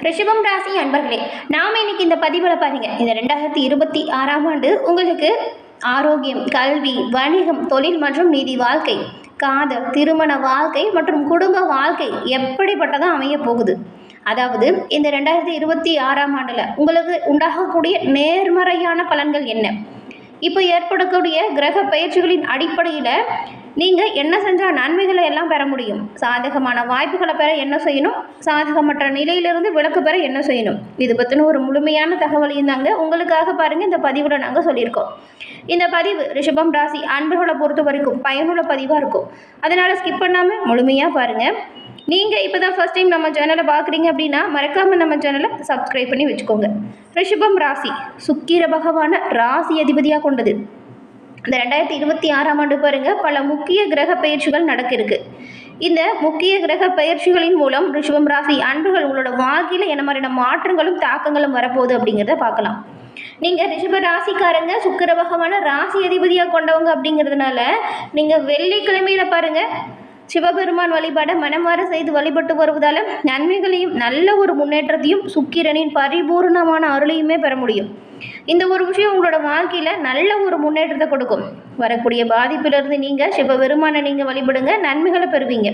ரிஷபம் ராசி அன்பர்களே, நாம் இன்னைக்கு இந்த பதிவில் பாருங்க, இந்த 2026ஆம் ஆண்டு உங்களுக்கு ஆரோக்கியம், கல்வி, வணிகம், தொழில் மற்றும் நிதி வாழ்க்கை, காதல், திருமண வாழ்க்கை மற்றும் குடும்ப வாழ்க்கை எப்படிப்பட்டதாக அமைய போகுது. அதாவது இந்த 2026ஆம் ஆண்டில் உங்களுக்கு உண்டாகக்கூடிய நேர்மறையான பலன்கள் என்ன, இப்போ ஏற்படக்கூடிய கிரக பயிற்சிகளின் அடிப்படையில் நீங்கள் என்ன செஞ்சால் நன்மைகளை எல்லாம் பெற முடியும், சாதகமான வாய்ப்புகளை பெற என்ன செய்யணும், சாதகமற்ற நிலையிலிருந்து விலக்கு பெற என்ன செய்யணும், இது பற்றின ஒரு முழுமையான தகவலையும் தாங்க உங்களுக்காக பாருங்கள் இந்த பதிவில் நாங்கள் சொல்லியிருக்கோம். இந்த பதிவு ரிஷபம் ராசி அன்பர்களை பொறுத்த வரைக்கும் பயனுள்ள பதிவாக இருக்கும். அதனால் ஸ்கிப் பண்ணாமல் முழுமையாக பாருங்கள். நீங்கள் இப்போ தான் ஃபர்ஸ்ட் டைம் நம்ம சேனலை பார்க்குறீங்க அப்படின்னா மறக்காமல் நம்ம சேனலை சப்ஸ்கிரைப் பண்ணி வச்சுக்கோங்க. ரிஷபம் ராசி சுக்கிர பகவான ராசி அதிபதியாக கொண்டது. இந்த 2026ஆம் ஆண்டு பாருங்கள், பல முக்கிய கிரக பயிற்சிகள் நடக்கிருக்கு. இந்த முக்கிய கிரக பயிற்சிகளின் மூலம் ரிஷபம் ராசி அன்பர்கள் உங்களோட வாழ்க்கையில் என்ன மாதிரியான மாற்றங்களும் தாக்கங்களும் வரப்போகுது அப்படிங்கிறத பார்க்கலாம். நீங்கள் ரிஷப ராசிக்காரங்க சுக்கிர பகவான ராசி அதிபதியாக கொண்டவங்க அப்படிங்கிறதுனால நீங்கள் வெள்ளிக்கிழமையில் பாருங்கள் சிவபெருமான் வழிபாட மனமாற செய்து வழிபட்டு வருவதால் நன்மைகளையும் நல்ல ஒரு முன்னேற்றத்தையும் சுக்கிரனின் பரிபூர்ணமான அருளையுமே பெற முடியும். இந்த ஒரு விஷயம் உங்களோட வாழ்க்கையில் நல்ல ஒரு முன்னேற்றத்தை கொடுக்கும். வரக்கூடிய பாதிப்பிலிருந்து நீங்கள் சிவபெருமானை நீங்கள் வழிபடுங்க, நன்மைகளை பெறுவீங்க.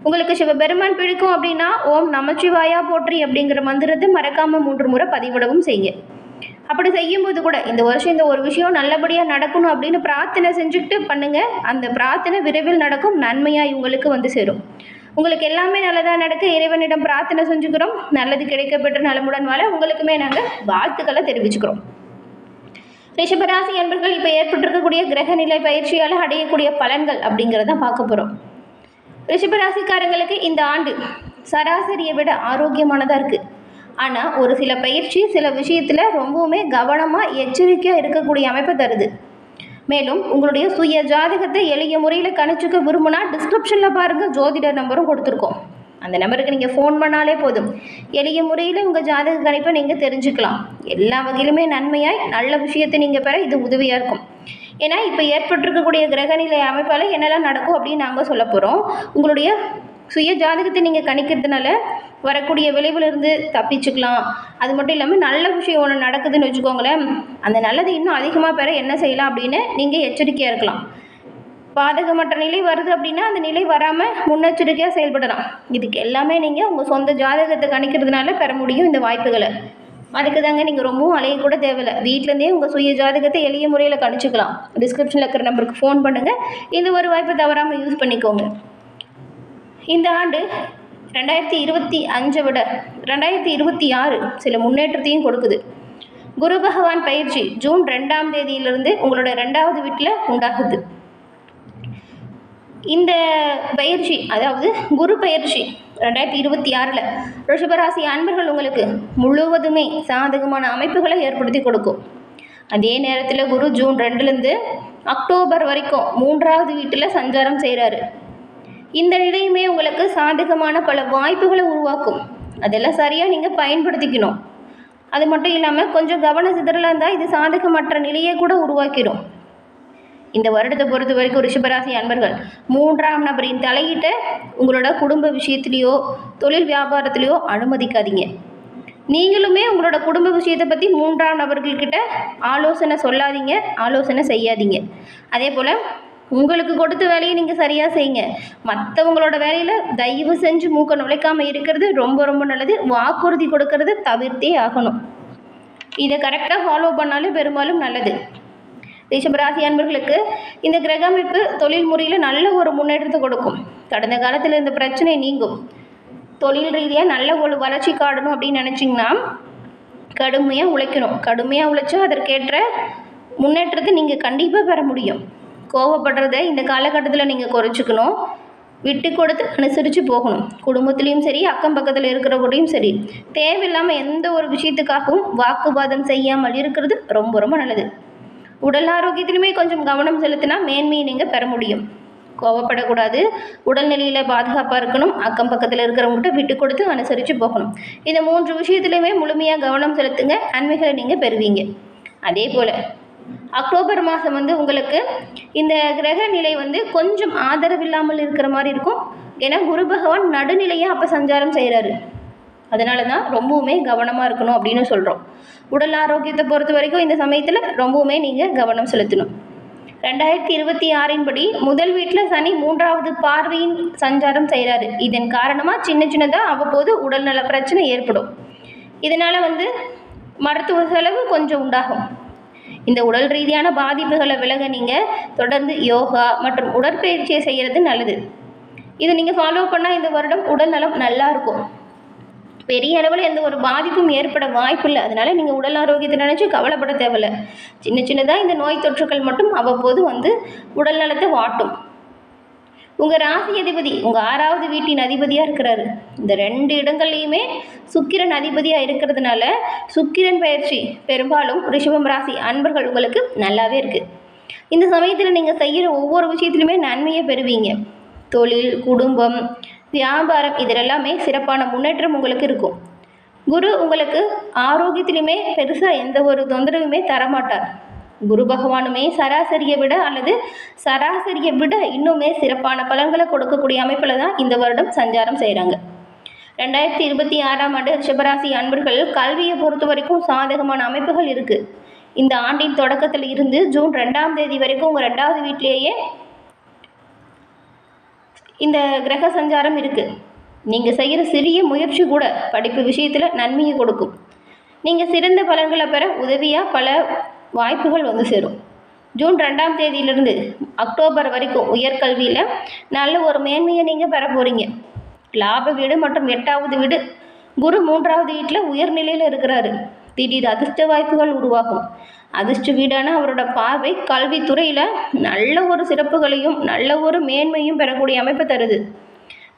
உங்களுக்கு சிவபெருமான் பிடிக்கும் அப்படின்னா ஓம் நமச்சிவாயா போற்றி அப்படிங்கிற மந்திரத்தை மறக்காமல் 3 முறை பதிவிடவும் செய்யுங்க. அப்படி செய்யும்போது கூட இந்த வருஷம் இந்த ஒரு விஷயம் நல்லபடியாக நடக்கணும் அப்படின்னு பிரார்த்தனை செஞ்சுக்கிட்டு பண்ணுங்கள். அந்த பிரார்த்தனை விரைவில் நடக்கும், நன்மையாக இவங்களுக்கு வந்து சேரும். உங்களுக்கு எல்லாமே நல்லதாக நடக்க இறைவனிடம் பிரார்த்தனை செஞ்சுக்கிறோம். நல்லது கிடைக்கப்பெற்று நலமுடன் வாழ உங்களுக்குமே நாங்கள் வாழ்த்துக்களை தெரிவிச்சுக்கிறோம். ரிஷபராசி அன்பர்கள் இப்போ ஏற்பட்டிருக்கக்கூடிய கிரகநிலை பயிற்சியால் அடையக்கூடிய பலன்கள் அப்படிங்கிறத பார்க்க போகிறோம். ரிஷபராசிக்காரங்களுக்கு இந்த ஆண்டு சராசரியை விட ஆரோக்கியமானதாக இருக்குது. ஆனால் ஒரு சில பயிற்சி சில விஷயத்தில் ரொம்பவுமே கவனமாக எச்சரிக்கையாக இருக்கக்கூடிய அமைப்பை தருது. மேலும் உங்களுடைய சுய ஜாதகத்தை எளிய முறையில் கணிச்சுக்க விரும்பினா டிஸ்கிரிப்ஷனில் பாருங்கள், ஜோதிடர் நம்பரும் கொடுத்துருக்கோம். அந்த நம்பருக்கு நீங்கள் ஃபோன் பண்ணாலே போதும், எளிய முறையில் உங்கள் ஜாதக கணிப்பை நீங்கள் தெரிஞ்சுக்கலாம். எல்லா வகையிலுமே நன்மையாய் நல்ல விஷயத்தை நீங்கள் பெற இது உதவியாக இருக்கும். ஏன்னா இப்போ ஏற்பட்டிருக்கக்கூடிய கிரகநிலை அமைப்பால் என்னெல்லாம் நடக்கும் அப்படின்னு நாங்கள் சொல்ல போகிறோம். உங்களுடைய சுய ஜாதகத்தை நீங்கள் கணிக்கிறதுனால வரக்கூடிய விளைவிலிருந்து தப்பிச்சுக்கலாம். அது மட்டும் இல்லாமல் நல்ல விஷயம் ஒன்று நடக்குதுன்னு வச்சுக்கோங்களேன், அந்த நல்லது இன்னும் அதிகமாக பெற என்ன செய்யலாம் அப்படின்னு நீங்கள் எச்சரிக்கையாக இருக்கலாம். பாதகமற்ற நிலை வருது அப்படின்னா அந்த நிலை வராமல் முன்னெச்சரிக்கையாக செயல்படலாம். இதுக்கு எல்லாமே நீங்கள் உங்கள் சொந்த ஜாதகத்தை கணிக்கிறதுனால பெற முடியும் இந்த வாய்ப்புகளை. அதுக்கு தாங்க நீங்கள் ரொம்பவும் அலையக்கூட தேவையில்லை, வீட்டிலேருந்தே உங்கள் சுய ஜாதகத்தை எளிய முறையில் கணிச்சிக்கலாம். டிஸ்கிரிப்ஷனில் இருக்கிற நம்பருக்கு ஃபோன் பண்ணுங்கள். இந்த ஒரு வாய்ப்பை தவறாமல் யூஸ் பண்ணிக்கோங்க. இந்த ஆண்டு 2025 விட 2026 சில முன்னேற்றத்தையும் கொடுக்குது. குரு பகவான் பயிற்சி ஜூன் 2ஆம் தேதியிலிருந்து உங்களோட 2வது வீட்டில் உண்டாகுது. இந்த பயிற்சி அதாவது குரு பயிற்சி 2026 ரிஷபராசி அன்பர்கள் உங்களுக்கு முழுவதுமே சாதகமான அமைப்புகளை ஏற்படுத்தி கொடுக்கும். அதே நேரத்தில் குரு ஜூன் 2லேருந்து அக்டோபர் வரைக்கும் 3வது வீட்டில் சஞ்சாரம் செய்கிறாரு. இந்த நிலையுமே உங்களுக்கு சாதகமான பல வாய்ப்புகளை உருவாக்கும். அதெல்லாம் சரியாக நீங்கள் பயன்படுத்திக்கணும். அது மட்டும் இல்லாமல் கொஞ்சம் கவன சிதறலாக இருந்தால் இது சாதகமற்ற நிலையை கூட உருவாக்கிடும். இந்த வருடத்தை பொறுத்த வரைக்கும் ரிஷபராசி அன்பர்கள் 3ஆம் நபரின் தலையிட்ட உங்களோட குடும்ப விஷயத்துலேயோ தொழில் வியாபாரத்துலேயோ அனுமதிக்காதீங்க. நீங்களுமே உங்களோட குடும்ப விஷயத்தை பற்றி 3ஆம் நபர்கள்கிட்ட ஆலோசனை சொல்லாதீங்க, ஆலோசனை செய்யாதீங்க. அதே போல் உங்களுக்கு கொடுத்த வேலையை நீங்கள் சரியாக செய்யுங்க. மற்றவங்களோட வேலையில் தயவு செஞ்சு மூக்க நுழைக்காமல் இருக்கிறது ரொம்ப ரொம்ப நல்லது. வாக்குறுதி கொடுக்கறது தவிர்த்தே ஆகணும். இதை கரெக்டாக ஃபாலோ பண்ணாலும் பெரும்பாலும் நல்லது. ரிஷபராசி அன்பர்களுக்கு இந்த கிரகமைப்பு தொழில் முறையில் நல்ல ஒரு முன்னேற்றத்தை கொடுக்கும். கடந்த காலத்தில் இந்த பிரச்சனை நீங்கும். தொழில் ரீதியாக நல்ல ஒரு வளர்ச்சி காணணும் அப்படின்னு நினச்சிங்கன்னா கடுமையாக உழைக்கணும். கடுமையாக உழைச்சா அதற்கேற்ற முன்னேற்றத்தை நீங்கள் கண்டிப்பாக பெற முடியும். கோவப்படுறதை இந்த காலகட்டத்தில் நீங்கள் குறைச்சிக்கணும். விட்டு கொடுத்து அனுசரித்து போகணும். குடும்பத்துலேயும் சரி, அக்கம் பக்கத்தில் இருக்கிறவங்களையும் சரி, தேவையில்லாமல் எந்த ஒரு விஷயத்துக்காகவும் வாக்குவாதம் செய்யாமல் இருக்கிறது ரொம்ப ரொம்ப நல்லது. உடல் ஆரோக்கியத்திலுமே கொஞ்சம் கவனம் செலுத்தினா மேன்மையை நீங்கள் பெற முடியும். கோவப்படக்கூடாது, உடல்நிலையில் பாதுகாப்பாக இருக்கணும், அக்கம் பக்கத்தில் இருக்கிறவங்ககிட்ட விட்டு கொடுத்து அனுசரித்து போகணும். இந்த 3 விஷயத்துலையுமே முழுமையாக கவனம் செலுத்துங்க, நன்மைகளை நீங்கள் பெறுவீங்க. அதே போல் அக்டோபர் மாதம் உங்களுக்கு இந்த கிரக நிலை கொஞ்சம் ஆதரவில்லாமல் இருக்கிற மாதிரி இருக்கும். ஏன்னா குரு பகவான் நடுநிலையாக அப்போ சஞ்சாரம் செய்கிறாரு. அதனால தான் ரொம்பவுமே கவனமாக இருக்கணும் அப்படின்னு சொல்கிறோம். உடல் ஆரோக்கியத்தை பொறுத்த வரைக்கும் இந்த சமயத்தில் ரொம்பவுமே நீங்கள் கவனம் செலுத்தணும். 2026 படி முதல் வீட்டில் சனி 3வது பார்வையின் சஞ்சாரம் செய்கிறாரு. இதன் காரணமாக சின்னதாக அவ்வப்போது உடல்நல பிரச்சனை ஏற்படும். இதனால் மருத்துவ செலவு கொஞ்சம் உண்டாகும். இந்த உடல் ரீதியான பாதிப்புகளை விலக நீங்கள் தொடர்ந்து யோகா மற்றும் உடற்பயிற்சியை செய்கிறது நல்லது. இதை நீங்கள் ஃபாலோ பண்ணால் இந்த வருடம் உடல் நலம் நல்லா இருக்கும். பெரிய அளவில் எந்த ஒரு பாதிப்பும் ஏற்பட வாய்ப்பில்லை. அதனால் நீங்கள் உடல் ஆரோக்கியத்தை நினச்சி கவலைப்பட தேவையில்லை. சின்னதாக இந்த நோய் தொற்றுக்கள் மட்டும் அவ்வப்போது உடல் நலத்தை வாட்டும். உங்கள் ராசி அதிபதி உங்கள் 6வது வீட்டின் அதிபதியாக இருக்கிறாரு. இந்த 2 இடங்கள்லையுமே சுக்கிரன் அதிபதியாக இருக்கிறதுனால சுக்கிரன் பயிற்சி பெரும்பாலும் ரிஷபம் ராசி அன்பர்கள் உங்களுக்கு நல்லாவே இருக்குது. இந்த சமயத்தில் நீங்கள் செய்கிற ஒவ்வொரு விஷயத்துலையுமே நன்மையை பெறுவீங்க. தொழில், குடும்பம், வியாபாரம் இதிலெல்லாமே சிறப்பான முன்னேற்றம் உங்களுக்கு இருக்கும். குரு உங்களுக்கு ஆரோக்கியத்திலுமே பெருசாக எந்த ஒரு தொந்தரவுமே தரமாட்டார். குரு பகவானுமே சராசரியை விட இன்னுமே சிறப்பான பலன்களை கொடுக்கக்கூடிய அமைப்பில் தான் இந்த வருடம் சஞ்சாரம் செய்கிறாங்க. 2026 ரிஷபராசி அன்பர்கள் கல்வியை பொறுத்த வரைக்கும் சாதகமான அமைப்புகள் இருக்குது. இந்த ஆண்டின் தொடக்கத்தில் இருந்து ஜூன் 2ஆம் தேதி வரைக்கும் உங்கள் 2வது வீட்டிலேயே இந்த கிரக சஞ்சாரம் இருக்குது. நீங்கள் செய்கிற சிறிய முயற்சி கூட படிப்பு விஷயத்தில் நன்மையை கொடுக்கும். நீங்கள் சிறந்த பலன்களை பெற உதவியாக பல வாய்ப்புகள் சேரும். ஜூன் 2ஆம் தேதியிலிருந்து அக்டோபர் வரைக்கும் உயர்கல்வியில் நல்ல ஒரு மேன்மையை நீங்கள் பெற போகிறீங்க. லாப வீடு மற்றும் 8வது வீடு குரு 3வது வீட்டில் உயர்நிலையில் இருக்கிறாரு. திடீர் அதிர்ஷ்ட வாய்ப்புகள் உருவாகும். அதிர்ஷ்ட வீடான அவரோட பார்வை கல்வித்துறையில் நல்ல ஒரு சிறப்புகளையும் நல்ல ஒரு மேன்மையும் பெறக்கூடிய அமைப்பை தருது.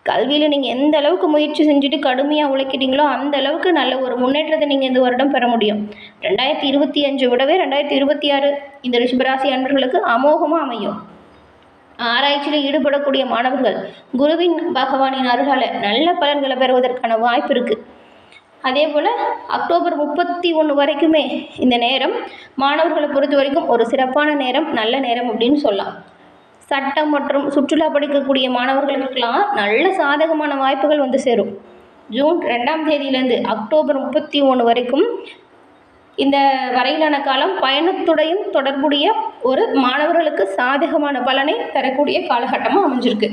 கல்வியில் நீங்கள் எந்த அளவுக்கு முயற்சி செஞ்சுட்டு கடுமையாக உழைக்கிறீங்களோ அந்த அளவுக்கு நல்ல ஒரு முன்னேற்றத்தை நீங்கள் இந்த வருடம் பெற முடியும். 2025 விடவே 2026 இந்த ரிஷபராசி அன்பர்களுக்கு அமோகமாக அமையும். ஆராய்ச்சியில் ஈடுபடக்கூடிய மாணவர்கள் குருவின் பகவானின் அருளால் நல்ல பலன்களை பெறுவதற்கான வாய்ப்பு இருக்குது. அதே போல் அக்டோபர் 31 வரைக்குமே இந்த நேரம் மாணவர்களை பொறுத்த வரைக்கும் ஒரு சிறப்பான நேரம், நல்ல நேரம் அப்படின்னு சொல்லலாம். சட்டம் மற்றும் சுற்றுலா படிக்கக்கூடிய மாணவர்களுக்கெல்லாம் நல்ல சாதகமான வாய்ப்புகள் சேரும். ஜூன் 2ஆம் தேதியிலேருந்து அக்டோபர் 31 வரைக்கும் இந்த வரையிலான காலம் பயணத்துடையும் தொடர்புடைய ஒரு மாணவர்களுக்கு சாதகமான பலனை தரக்கூடிய காலகட்டமாக அமைஞ்சிருக்கு.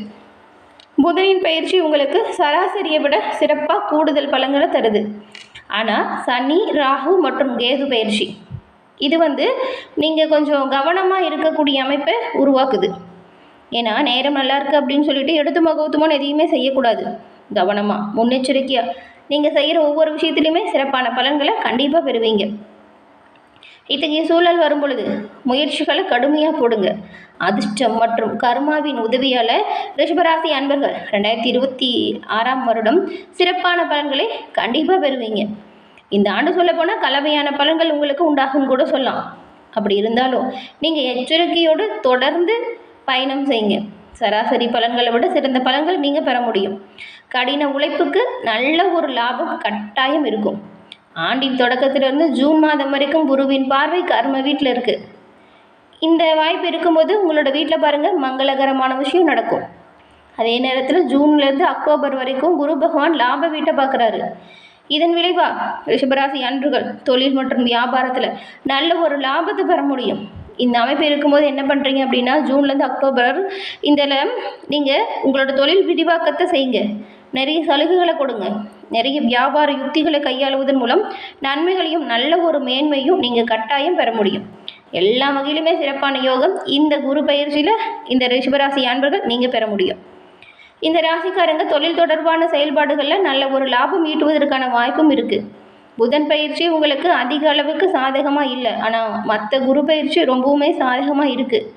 புதனின் பயிற்சி உங்களுக்கு சராசரியை விட சிறப்பாக கூடுதல் பலன்களை தருது. ஆனால் சனி, ராகு மற்றும் கேது பயிற்சி இது நீங்கள் கொஞ்சம் கவனமாக இருக்கக்கூடிய அமைப்பை உருவாக்குது. ஏன்னா நேரம் நல்லா இருக்குது அப்படின்னு சொல்லிட்டு எடுத்துமா கௌத்துமான எதையுமே செய்யக்கூடாது. கவனமாக முன்னெச்சரிக்கையாக நீங்கள் செய்கிற ஒவ்வொரு விஷயத்துலையுமே சிறப்பான பலன்களை கண்டிப்பாக பெறுவீங்க. இத்தகைய சூழல் வரும் பொழுது முயற்சிகளை கடுமையாக போடுங்க. அதிர்ஷ்டம் மற்றும் கர்மாவின் உதவியால் ரிஷபராசி அன்பர்கள் 2026 வருடம் சிறப்பான பலன்களை கண்டிப்பாக பெறுவீங்க. இந்த ஆண்டு சொல்லப்போனால் கலவையான பலன்கள் உங்களுக்கு உண்டாகும் கூட சொல்லலாம். அப்படி இருந்தாலும் நீங்கள் எச்சரிக்கையோடு தொடர்ந்து பயணம் செய்யுங்க. சராசரி பலன்களை விட சிறந்த பலன்கள் நீங்கள் பெற முடியும். கடின உழைப்புக்கு நல்ல ஒரு லாபம் கட்டாயம் இருக்கும். ஆண்டின் தொடக்கத்திலிருந்து ஜூன் மாதம் வரைக்கும் குருவின் பார்வை கர்ம வீட்டில் இருக்குது. இந்த வாய்ப்பு இருக்கும்போது உங்களோட வீட்டில் பாருங்கள் மங்களகரமான விஷயம் நடக்கும். அதே நேரத்தில் ஜூன்லேருந்து அக்டோபர் வரைக்கும் குரு பகவான் லாப வீட்டை பார்க்குறாரு. இதன் விளைவாக ரிஷபராசி அன்பர்கள் தொழில் மற்றும் வியாபாரத்தில் நல்ல ஒரு லாபத்தை பெற முடியும். இந்த அமைப்பு இருக்கும்போது என்ன பண்ணுறீங்க அப்படின்னா ஜூன்லேருந்து அக்டோபர் இதில் நீங்கள் உங்களோட தொழில் விரிவாக்கத்தை செய்யுங்க. நிறைய சலுகைகளை கொடுங்க. நிறைய வியாபார யுக்திகளை கையாளுவதன் மூலம் நன்மைகளையும் நல்ல ஒரு மேன்மையும் நீங்கள் கட்டாயம் பெற முடியும். எல்லா வகையிலுமே சிறப்பான யோகம் இந்த குரு பயிற்சியில் இந்த ரிஷபராசி அன்பர்கள் நீங்கள் பெற முடியும். இந்த ராசிக்காரங்க தொழில் தொடர்பான செயல்பாடுகளில் நல்ல ஒரு லாபம் ஈட்டுவதற்கான வாய்ப்பும் இருக்குது. புதன் பயிற்சி உங்களுக்கு அதிக அளவுக்கு சாதகமாக இல்லை, ஆனால் மற்ற குரு பயிற்சி ரொம்பவுமே சாதகமாக இருக்குது.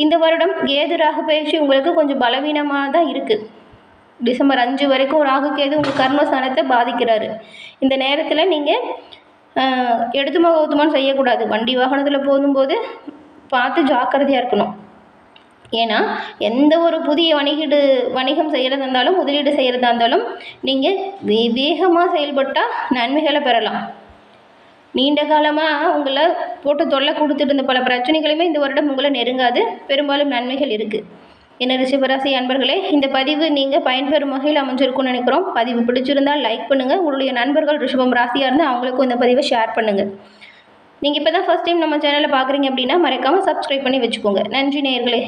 இந்த வருடம் கேது ராகு பயிற்சி உங்களுக்கு கொஞ்சம் பலவீனமாக தான் இருக்குது. டிசம்பர் 5 வரைக்கும் ராகு கேது உங்கள் கர்மஸ்தானத்தை பாதிக்கிறாரு. இந்த நேரத்தில் நீங்கள் எடுத்துமா கௌத்துமான்னு செய்யக்கூடாது. வண்டி வாகனத்தில் போகும்போது பார்த்து ஜாக்கிரதையாக இருக்கணும். ஏன்னா எந்த ஒரு புதிய வணிகம் செய்கிறதா இருந்தாலும் முதலீடு செய்கிறதா இருந்தாலும் நீங்கள் வேகமாக செயல்பட்டால் நன்மைகளை பெறலாம். நீண்ட காலமாக உங்களை போட்டு தொல்லை கொடுத்துட்டு இருந்த பல பிரச்சனைகளுமே இந்த வருடம் உங்களை நெருங்காது. பெரும்பாலும் நன்மைகள் இருக்குது. என்ன ரிஷபராசி அன்பர்களே, இந்த பதிவு நீங்கள் பயன்பெறும் வகையில் அமைஞ்சிருக்கும்னு நினைக்கிறோம். பதிவு பிடிச்சிருந்தால் லைக் பண்ணுங்கள். உங்களுடைய நண்பர்கள் ரிஷபம் ராசியாக இருந்தால் அவங்களுக்கும் இந்த பதிவை ஷேர் பண்ணுங்கள். நீங்கள் இப்போ தான் ஃபஸ்ட் டைம் நம்ம சேனலை பார்க்குறீங்க அப்படின்னா மறக்காமல் சப்ஸ்கிரைப் பண்ணி வச்சுக்கோங்க. நன்றி நேயர்களே.